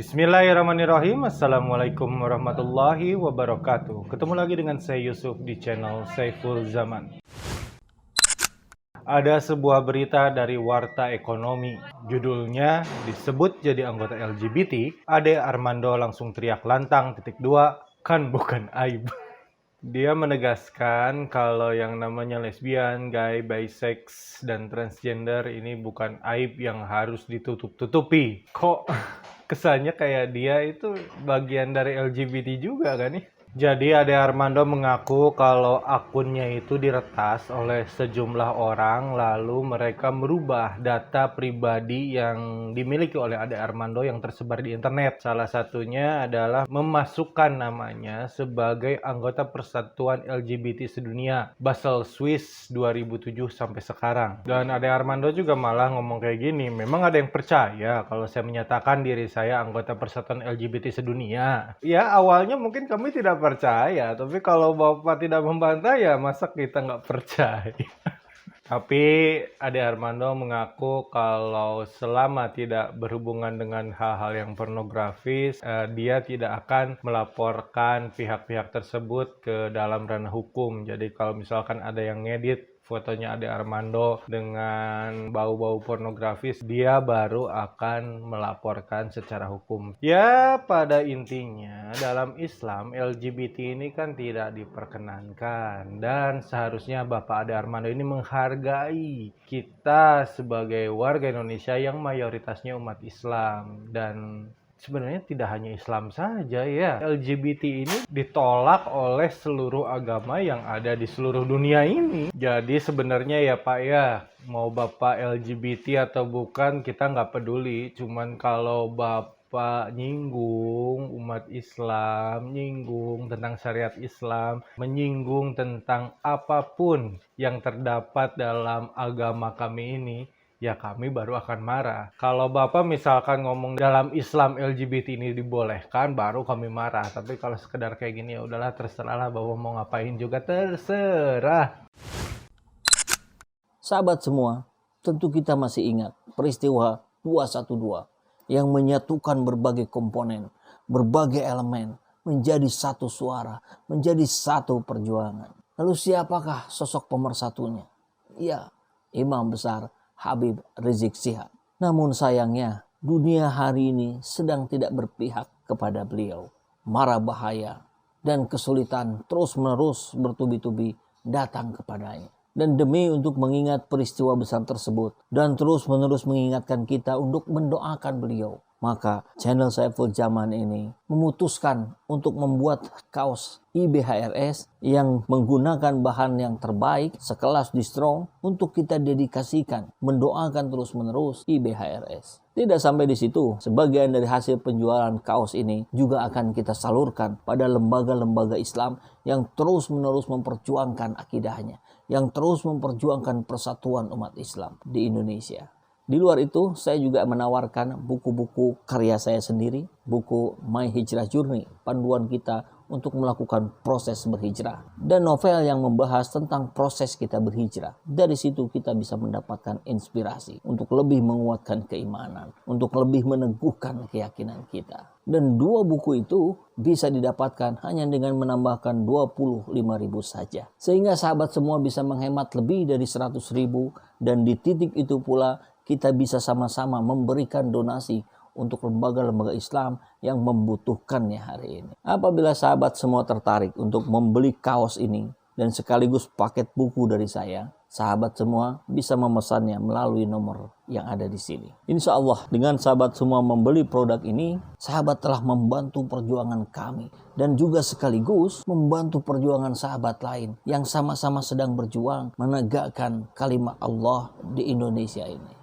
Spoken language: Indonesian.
Bismillahirrahmanirrahim. Assalamualaikum warahmatullahi wabarakatuh. Ketemu lagi dengan saya Yusuf di channel Saiful Zaman. Ada sebuah berita dari Warta Ekonomi. Judulnya disebut jadi anggota LGBT, Ade Armando langsung teriak lantang, kan bukan aib. Dia menegaskan kalau yang namanya lesbian, gay, bisex, dan transgender ini bukan aib yang harus ditutup-tutupi. Kok kesannya kayak dia itu bagian dari LGBT juga kan nih? Jadi Ade Armando mengaku kalau akunnya itu diretas oleh sejumlah orang, lalu mereka merubah data pribadi yang dimiliki oleh Ade Armando yang tersebar di internet. Salah satunya adalah memasukkan namanya sebagai anggota Persatuan LGBT Sedunia Basel Swiss 2007 sampai sekarang. Dan Ade Armando juga malah ngomong kayak gini, memang ada yang percaya kalau saya menyatakan diri saya anggota Persatuan LGBT Sedunia? Ya awalnya mungkin kami tidak percaya, tapi kalau Bapak tidak membantah ya masa kita nggak percaya. Tapi Ade Armando mengaku kalau selama tidak berhubungan dengan hal-hal yang pornografis, dia tidak akan melaporkan pihak-pihak tersebut ke dalam ranah hukum. Jadi kalau misalkan ada yang ngedit fotonya Ade Armando dengan bau-bau pornografis, dia baru akan melaporkan secara hukum. Ya, pada intinya dalam Islam LGBT ini kan tidak diperkenankan, dan seharusnya Bapak Ade Armando ini menghargai kita sebagai warga Indonesia yang mayoritasnya umat Islam. Dan sebenarnya tidak hanya Islam saja ya, LGBT ini ditolak oleh seluruh agama yang ada di seluruh dunia ini. Jadi sebenarnya ya Pak ya, mau Bapak LGBT atau bukan kita nggak peduli. Cuman kalau Bapak nyinggung umat Islam, nyinggung tentang syariat Islam, menyinggung tentang apapun yang terdapat dalam agama kami ini, ya kami baru akan marah. Kalau Bapak misalkan ngomong dalam Islam LGBT ini dibolehkan, baru kami marah. Tapi kalau sekedar kayak gini ya udahlah, terserahlah Bapak mau ngapain juga terserah. Sahabat semua, tentu kita masih ingat peristiwa 212 yang menyatukan berbagai komponen, berbagai elemen menjadi satu suara, menjadi satu perjuangan. Lalu siapakah sosok pemersatunya? Ya, Imam Besar Habib Rizik Syihab. Namun sayangnya dunia hari ini sedang tidak berpihak kepada beliau. Mara bahaya dan kesulitan terus-menerus bertubi-tubi datang kepadanya. Dan demi untuk mengingat peristiwa besar tersebut dan terus-menerus mengingatkan kita untuk mendoakan beliau, maka channel Saiful Zaman ini memutuskan untuk membuat kaos IBHRS yang menggunakan bahan yang terbaik sekelas distro untuk kita dedikasikan mendoakan terus-menerus IBHRS. Tidak sampai di situ, sebagian dari hasil penjualan kaos ini juga akan kita salurkan pada lembaga-lembaga Islam yang terus-menerus memperjuangkan akidahnya, yang terus memperjuangkan persatuan umat Islam di Indonesia. Di luar itu, saya juga menawarkan buku-buku karya saya sendiri, buku My Hijrah Journey, panduan kita untuk melakukan proses berhijrah, dan novel yang membahas tentang proses kita berhijrah. Dari situ kita bisa mendapatkan inspirasi untuk lebih menguatkan keimanan, untuk lebih meneguhkan keyakinan kita. Dan dua buku itu bisa didapatkan hanya dengan menambahkan 25.000 saja. Sehingga sahabat semua bisa menghemat lebih dari 100.000, dan di titik itu pula kita bisa sama-sama memberikan donasi untuk lembaga-lembaga Islam yang membutuhkannya hari ini. Apabila sahabat semua tertarik untuk membeli kaos ini dan sekaligus paket buku dari saya, sahabat semua bisa memesannya melalui nomor yang ada di sini. Insya Allah dengan sahabat semua membeli produk ini, sahabat telah membantu perjuangan kami dan juga sekaligus membantu perjuangan sahabat lain yang sama-sama sedang berjuang menegakkan kalimat Allah di Indonesia ini.